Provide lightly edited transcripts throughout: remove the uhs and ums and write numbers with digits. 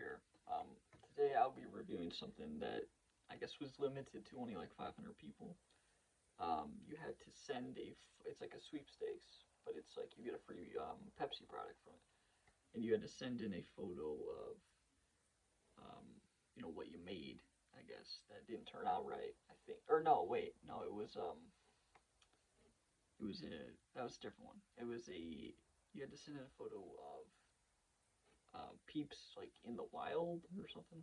here. Today I'll be reviewing something that I guess was limited to only like 500 people. You had to send it's like a sweepstakes, but it's like you get a free Pepsi product from it, and you had to send in a photo of um, what you made. I guess that didn't turn out right. I think, or no, wait, no, it was a that was a different one. It was a you had to send in a photo of Peeps like in the wild or something.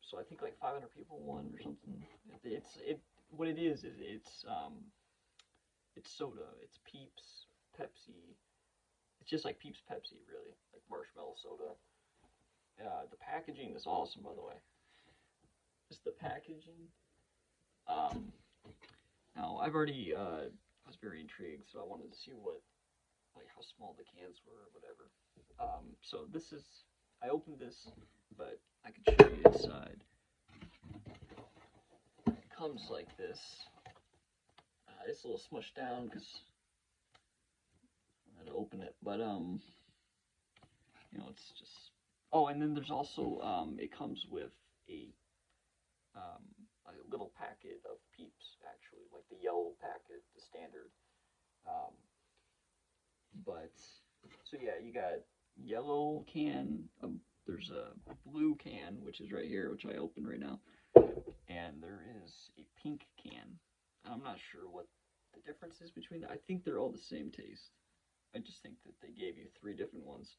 So I think like 500 people won or something. It what it is it's soda. It's Peeps Pepsi. It's just like Peeps Pepsi, really, like marshmallow soda. The packaging is awesome, by the way. Just the packaging. Um, Now I've already I was very intrigued, so I wanted to see what like how small the cans were or whatever. So this is I opened this, but I can show you inside. It comes like this. It's a little smushed down because I had to open it, but it's just. Oh, and then there's also it comes with a um, a little packet of Peeps, actually, like the yellow packet, the standard. Um, but so yeah, you got yellow can. There's a blue can, which is right here, which I opened right now, and there is a pink can. I'm not sure what the difference is between them. I think they're all the same taste. I just think that they gave you three different ones.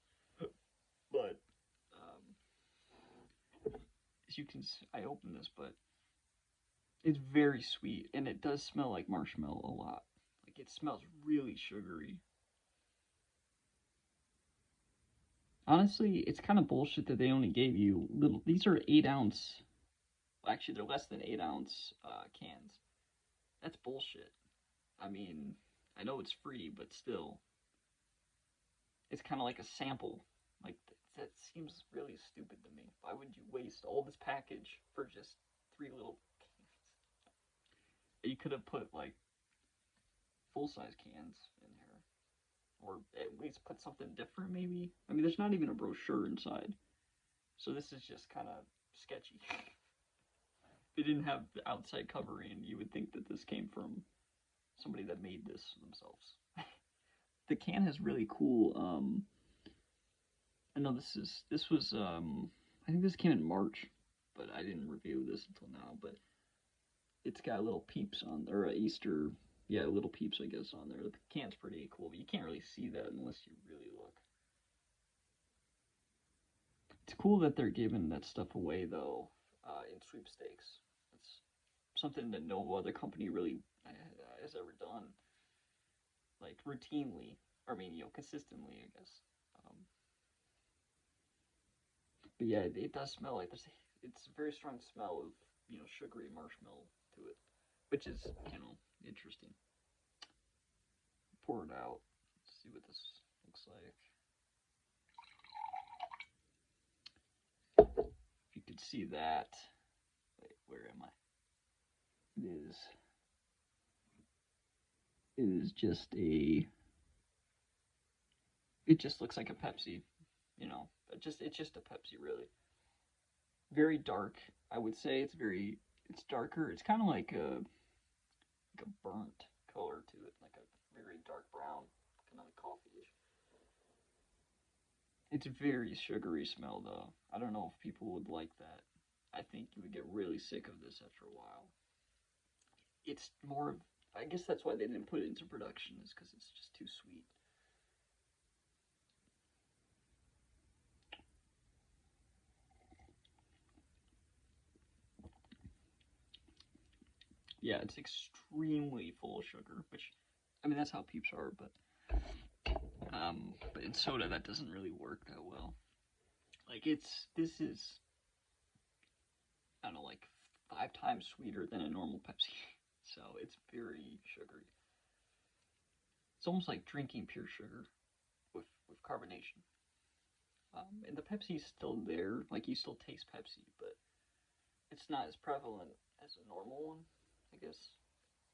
But as you can, I opened this, but it's very sweet, and it does smell like marshmallow a lot. Like it smells really sugary. Honestly, it's kind of bullshit that they only gave you little. These are 8 ounce. Well, actually, they're less than 8 ounce cans. That's bullshit. I mean, I know it's free, but still, it's kind of like a sample. Like that seems really stupid to me. Why would you waste all this package for just three little cans? You could have put like full size cans in here, or at least put something different. Maybe. I mean, there's not even a brochure inside, so this is just kind of sketchy. They didn't have the outside covering, you would think that this came from somebody that made this themselves. The can has really cool. I know this was I think this came in March, but I didn't review this until now. But it's got little peeps on there, Easter, yeah, little peeps I guess on there. The can's pretty cool, but you can't really see that unless you really look. It's cool that they're giving that stuff away though in sweepstakes. It's something that no other company really has ever done, like routinely. I mean, consistently, I guess. Um, but yeah, it does smell like it's a very strong smell of sugary marshmallow to it, which is interesting. Pour it out. Let's see what this looks like. If you could see that. Wait, where am I? It is just a. It just looks like a Pepsi. It's just a Pepsi, really. Very dark. I would say it's darker. It's kind of like a burnt color to it, like a very dark brown, kind of like coffee-ish. It's very sugary smell though. I don't know if people would like that. I think you would get really sick of this after a while. It's more of, I guess that's why they didn't put it into production, is because it's just too sweet. Yeah, it's extremely full of sugar, which, I mean, that's how Peeps are, but in soda that doesn't really work that well. Like this is, I don't know, like 5 times sweeter than a normal Pepsi, so it's very sugary. It's almost like drinking pure sugar with carbonation. And the Pepsi's still there, like you still taste Pepsi, but it's not as prevalent as a normal one, I guess.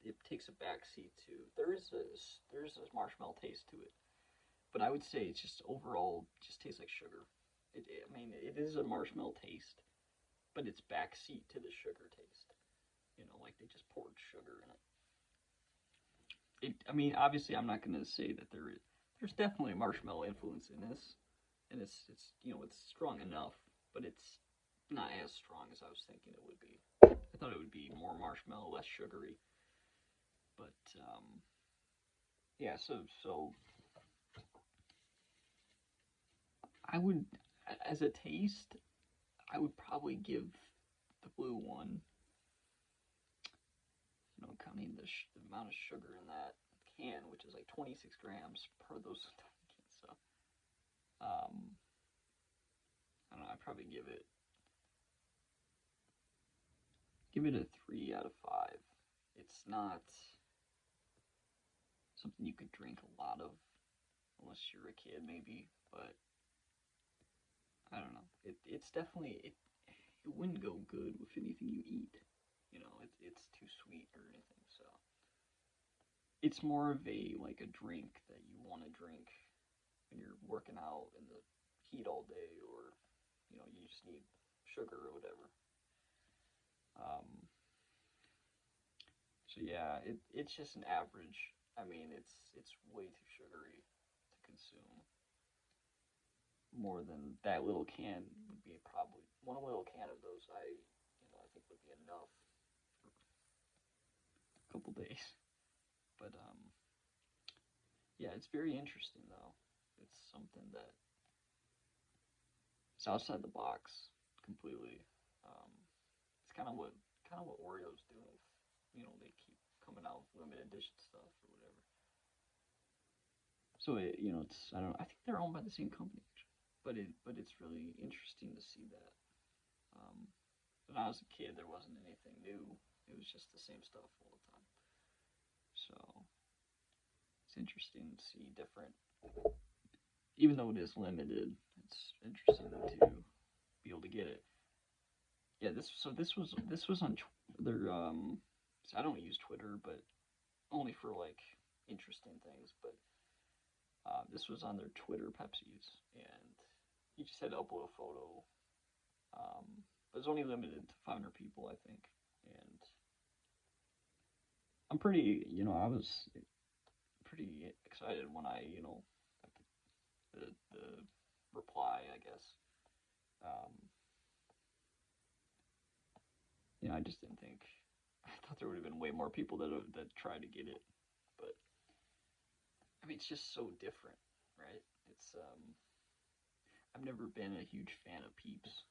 It takes a backseat to there's a marshmallow taste to it, but I would say it's just overall just tastes like sugar. I mean, it is a marshmallow taste, but it's backseat to the sugar taste. You know, like they just poured sugar in it. I mean, obviously, I'm not going to say that there's definitely a marshmallow influence in this, and it's it's strong enough, but it's not as strong as I was thinking it would be. I thought it would be more marshmallow, less sugary, but yeah. So I would, as a taste, I would probably give the blue one, counting the amount of sugar in that can, which is like 26 grams per those cans. So, I don't know. I'd probably give it a 3 out of 5. It's not something you could drink a lot of unless you're a kid, maybe. But I don't know. It's definitely it wouldn't go good with anything you eat. It's too sweet or anything. So it's more of a drink that you want to drink when you're working out in the heat all day, or you just need sugar or whatever. Um, so yeah, it's just an average. I mean, it's way too sugary to consume. More than that little can would be probably one little can of those. I think would be enough for a couple days. But yeah, it's very interesting though. It's something that it's outside the box completely. Um, it's kind of what Oreos do. If, they keep coming out with limited edition stuff or whatever. So it's I don't know. I think they're owned by the same company, actually. But it's really interesting to see that. Um, when I was a kid, there wasn't anything new. It was just the same stuff all the time. So it's interesting to see different, even though it is limited. It's interesting to be able to get it. Yeah, this was on their so I don't use Twitter, but only for like interesting things. But this was on their Twitter Pepsis, and you just had to upload a photo. But it's only limited to 500 people, I think, and I'm pretty, I was pretty excited when I, got the reply, I guess. Um, I just didn't think. I thought there would have been way more people that tried to get it, but I mean, it's just so different, right? It's I've never been a huge fan of Peeps.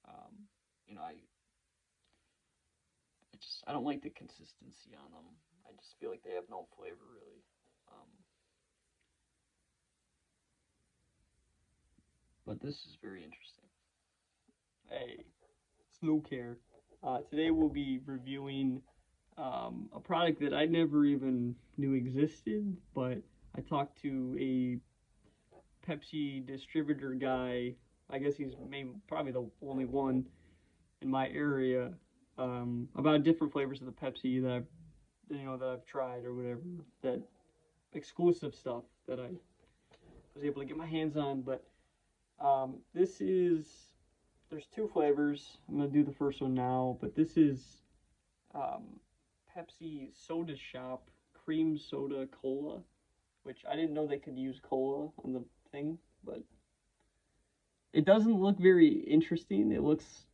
Um, I don't like the consistency on them. I just feel like they have no flavor really. Um, but this is very interesting. Hey, Snow Care. Today we'll be reviewing a product that I never even knew existed, but I talked to a Pepsi distributor guy. I guess he's probably the only one in my area about different flavors of the Pepsi that I've tried or whatever, that exclusive stuff that I was able to get my hands on. But this is there's two flavors. I'm gonna do the first one now, but this is um, Pepsi Soda Shop Cream Soda Cola, which I didn't know they could use cola on the thing, but it doesn't look very interesting. It looks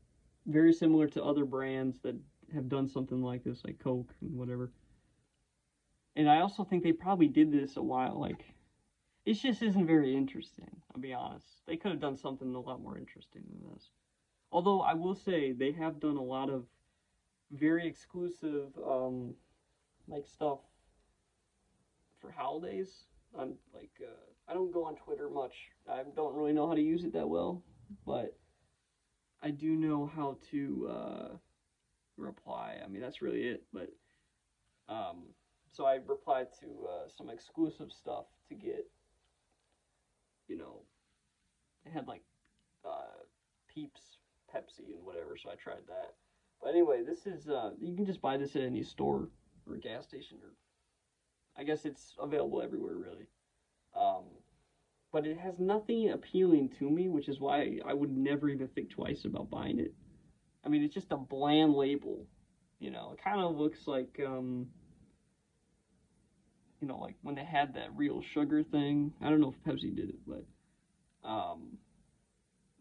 very similar to other brands that have done something like this, like Coke and whatever. And I also think they probably did this a while. Like, it just isn't very interesting. I'll be honest. They could have done something a lot more interesting than this. Although I will say they have done a lot of very exclusive like stuff for holidays. On like I don't go on Twitter much. I don't really know how to use it that well, but I do know how to reply. I mean that's really it. But um, so I replied to some exclusive stuff to get. You know, they had like uh, Peeps Pepsi and whatever, so I tried that. But anyway, this is you can just buy this at any store or gas station, or I guess it's available everywhere really. Um, but it has nothing appealing to me, which is why I would never even think twice about buying it. I mean, it's just a bland label. You know, it kind of looks like like when they had that real sugar thing. I don't know if Pepsi did it, um,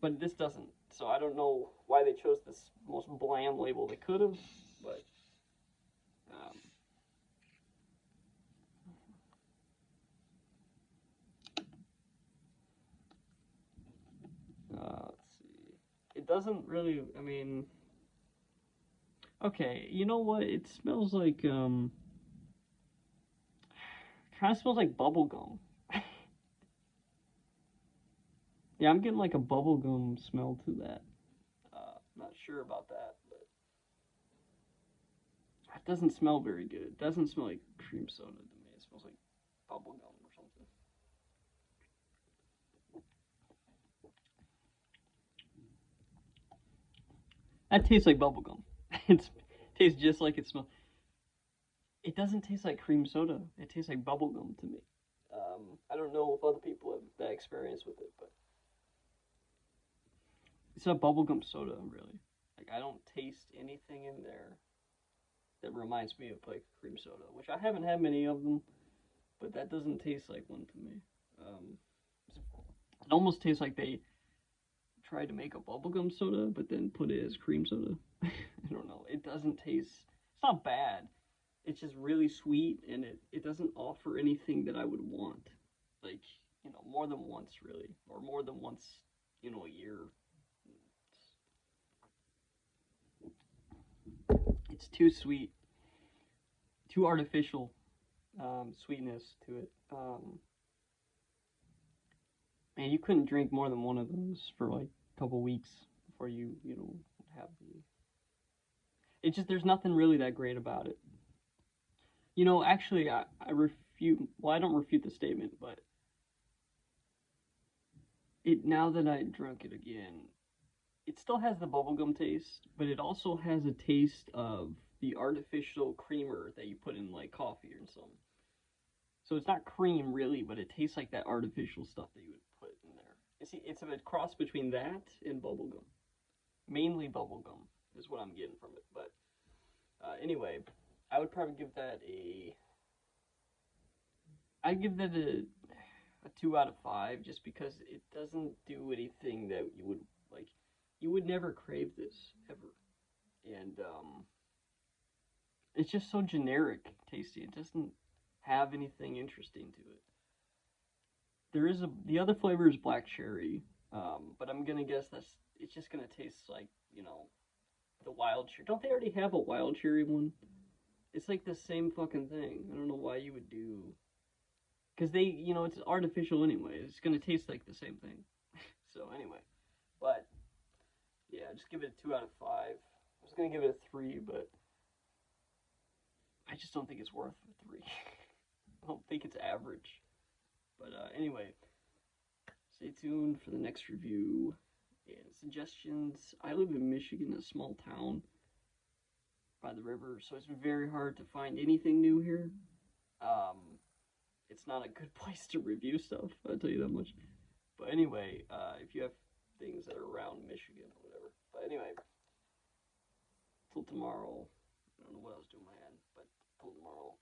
but this doesn't. So I don't know why they chose this most bland label they could have, but um, let's see. It doesn't really. I mean, okay, you know what? It smells like kind of smells like bubble gum. Yeah, I'm getting like a bubblegum smell to that. Not sure about that, but it doesn't smell very good. It doesn't smell like cream soda to me. It smells like bubblegum or something. That tastes like bubblegum. It tastes just like it smells. It doesn't taste like cream soda. It tastes like bubblegum to me. I don't know if other people have that experience with it, but it's a bubblegum soda, really. Like, I don't taste anything in there that reminds me of like cream soda, which I haven't had many of them, but that doesn't taste like one to me. Um, it almost tastes like they tried to make a bubblegum soda, but then put it as cream soda. I don't know. It doesn't taste. It's not bad. It's just really sweet, and it doesn't offer anything that I would want. Like, more than once, really, or more than once, a year. It's too sweet, too artificial sweetness to it. Man, you couldn't drink more than one of those for like a couple weeks before you have the. It's just there's nothing really that great about it. Actually, I refute. Well, I don't refute the statement, but it now that I drunk it again, it still has the bubblegum taste, but it also has a taste of the artificial creamer that you put in like coffee or something. So it's not cream really, but it tastes like that artificial stuff that you would put in there. It's a cross between that and bubblegum. Mainly bubblegum is what I'm getting from it. But anyway, I would probably give that a. I'd give that a 2 out of 5 just because it doesn't do anything that you would like. You would never crave this ever, and it's just so generic tasty. It doesn't have anything interesting to it. The other flavor is black cherry, but I'm gonna guess it's just gonna taste like the wild cherry. Don't they already have a wild cherry one? It's like the same fucking thing. I don't know why you would do because it's artificial anyway. It's gonna taste like the same thing. So anyway, but yeah, just give it a 2 out of 5. I was gonna give it a 3, but I just don't think it's worth a 3. I don't think it's average. But anyway, stay tuned for the next review and suggestions. I live in Michigan, a small town by the river, so it's very hard to find anything new here. Um, it's not a good place to review stuff, I'll tell you that much. But anyway, if you have things that are around Michigan or whatever. But anyway, till tomorrow. I don't know what I was doing my hand, but till tomorrow.